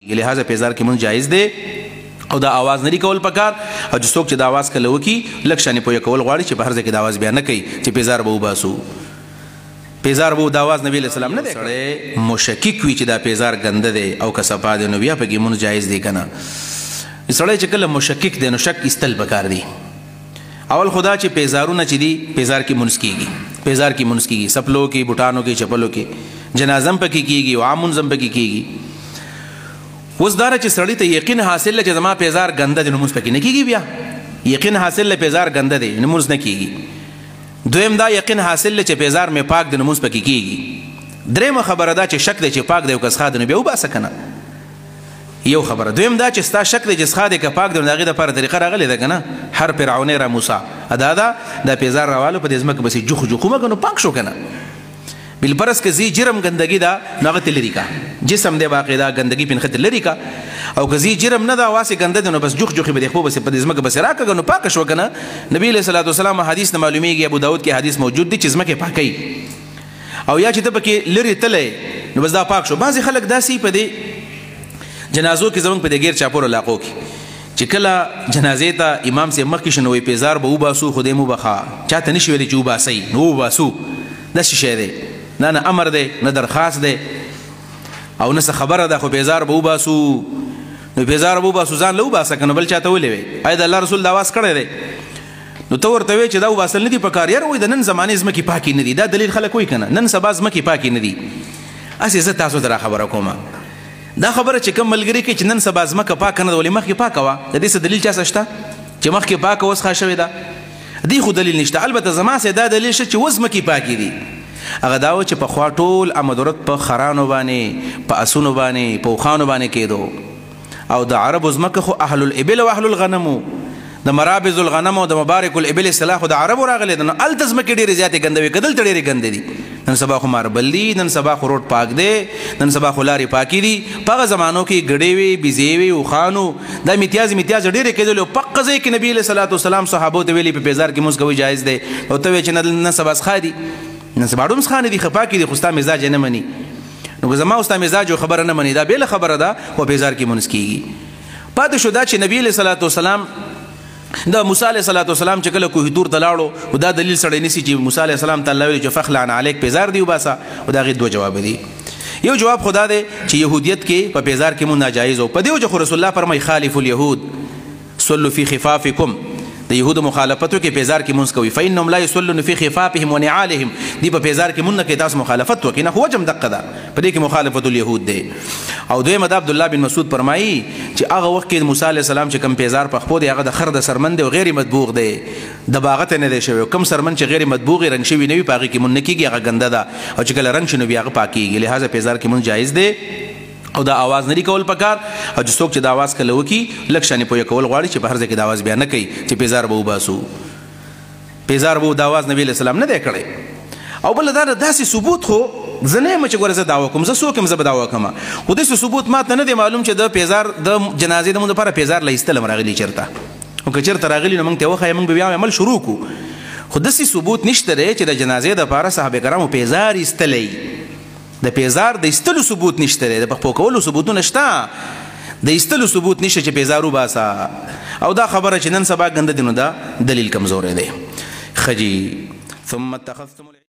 لہٰذا پیزار کې مونږ جایز دی او دا आवाज نه کول پکار او چې څوک چې دا आवाज کله وکي لږ شانې پوهه کول غواړي چې په هر ځای کې دا आवाज بیا نه کوي چې پیزار به وباسو پیزار به دا आवाज نبی علیہ السلام نه دی کړی مشکک وي چې دا پیزار ګنده دی او که صفا دی نو بیا پکې مونږ جایز دی که نه سړی چې کله مشکک دی نو شک ایستل پکار دی اول خدا چې پیزارونه چې دي پیزار کې مونځ کېږي پیزار کې مونځ کېږي سپلو کې بوټانو کې چپلو کې جنازم پکې کېږي او عام منظم پکې کېږي اوس دا چې سړی ته یقین حاصل چې زما پیزار ګنده دی نو مونځ پکې نه کېږي بیا یقین حاصل پیزار ګنده دی نو مونځ نه کېږي دویم دا یقین حاصل چې پیزار مې پاک دی نو مونځ پکې کېږي درېیمه خبره دا چې شک دی چې پاک دی او که څښا دی نو بیا وباسه که نه یو خبره دویم دا چې ستا شک دی چې څښا دی که پاک دی نو د هغې دپاره طریقه راغلې ده که نه هر فرعونی را موسی ادا دا پیزار راوالو په دې ځمکه بسې جوخ جوخومه نو پاک شو که نه بالفرض که زی جرم ګندګي ده نو هغه ته لرې کا جسم دی باقاعده ګندګي پنښه ته لرې کا او که زی جرم نه ده واسې ګنده دی نو بس جوخ جوخې به د خپو بسې په دې ځمکه بسې راکړه نو پاکه شوه که نه نبي علیه صلات وسلام حدیث نه معلومیږي ابو داود کې حدیث موجود دی چې ځمکې پاکوي او یا چې ته پکې لرې تلی نو بس دا پاک شو بعضې خلک داسې په دې جنازو کې زموږ په دې غیر چاپور علاقو کې چې کله جنازې ته امام صاحب مخکې شو نو وایي پیزار به وباسو خدای مو بخا چاته نشي ویلی چې وباسئ نو وباسو داسې شی دی نه امر دی نه درخواست دی او نه څه خبره ده خو پیزار به وباسو نو پیزار به وباسو ځان له وباسه که نه بل چاته ولې وی آیا د الله رسول دا آواز کړی دی نو ته ورته وایې چې دا وباسل نه دي پکار یاره وایي د نن زمانې ځمکې پاکې نه دي دا دلیل خلک وایي که نه نن سبا ځمکې پاکې نه دي هسې زه تاسو ته را خبره کوم دا خبره چې کوم ملګري کوي چې نن سبا ځمکه پاکه نه ده ولې مخکې پاکه وه د دې څه دلیل چا څه شته چې مخکې پاکه اوس ښه شوې ده دې خو دلیل نشته البته زما سې دا دلیل شته چې اوس ځمکې پاکې دي هغه دا و چې پخوا ټول امدورت په خرانو باندې په اسونو باندې په اوښانو باندې کېدو او د عربو ځمکه خو اهل الابل او اهل الغنمو د مرابض الغنم او د مبارک الابل اصطلاح خو د عربو راغلی ده نو هلته ځمکې ډېرې زیاتې ګنده وي که دلته ډېرې ګندې دي نن سبا خو ماربل دي نن سبا خو روډ پاک دی نن سبا خو لارې پاکې دي په هغه زمانو کې ګډې وي بیزې وي اوښانو دا امتیاز ډېرې کېدلې او په هغه ځای کې نبي علیه صلات وسلام صحابو ته ویلي په پیزار کې مونځ کوئ جایز دی او ته وایې چې نن سبا څښا دي نن سبا ډوم څښا نه دي ښه پاکې دي خو ستا مزاج یې نه مني نو که زما او ستا مزاج او خبره نه مني دا بېله خبره ده خو پیزار کې مونځ کېږي پاتې شو دا چې نبي علیه صلات وسلام د موسی علیه صلات وسلام چې کله کوه طور ته لاړو او دا دلیل سړی نیسي چې موسی علیه السلام ته الله ویلي چې فخلعن علیک پیزار دی وباسه او د هغې دوه جواب دي یو جواب خدا دی چې یهودیت کې په پیزار کې مونږ ناجایز و په دې وجه خو رسول الله فرمایي خالف الیهود صلوا فی خفافکم د یهودو مخالفتو کې پیزار کې مونځ کوي فانهم لا یصلون فی خفافهم ونعالهم دی په پیزار کې مونږ نه کوي تاسو مخالفت وکړئ نه خو وجه هم دقه ده په دې کې مخالفت الیهود دی او دویمه د عبدالله بن مسعود فرمایي چې هغه وخت کې موسی علیه السلام چې کوم پیزار په خپو دی هغه د خر د سرمن دی او غیر مطبوغ دی دباغت نه دی شوی کوم سرمن چې غیر مطبوغ رنګ شوي نه وي په هغې کې مونږ نه کېږي هغه ګنده ده او چې کله رنګ شي نو بیا هغه پاکېږي لهذا پیزار کې مونږ جایز دی او دا आवाज نه کول پکار او چې څوک چې دا आवाज کله وکي لږ شانې پوهه کول غواړي چې په هر ځای کې دا आवाज بیا نه کوي چې پیزار به وباسو پیزار به دا आवाज نبي علیه السلام نه دی کړی او بله دا داسې ثبوت خو زه نه یم چې ګوره زه دعوه کوم زه څوک یم زه به دعوه کومه خو داسې ثبوت ما ته نه دی معلوم چې د پیزار د جنازې د مونږ دپاره پیزار له ایستلم راغلي چېرته او که چېرته راغلي نو مونږ ته وښایه مونږ به بیا عمل شروع کړو خو داسې ثبوت نشته دی چې د جنازې دپاره صحابه کرامو پیزار ایستلی د پیزار د ایستلو ثبوت نشته دی د پخپو کولو ثبوتونه شته د ایستلو ثبوت نشته چې پیزار وباسه او دا خبره چې نن سبا ګنده دی نو دا دلیل کمزوری دی ښه جي ثم اتخذتم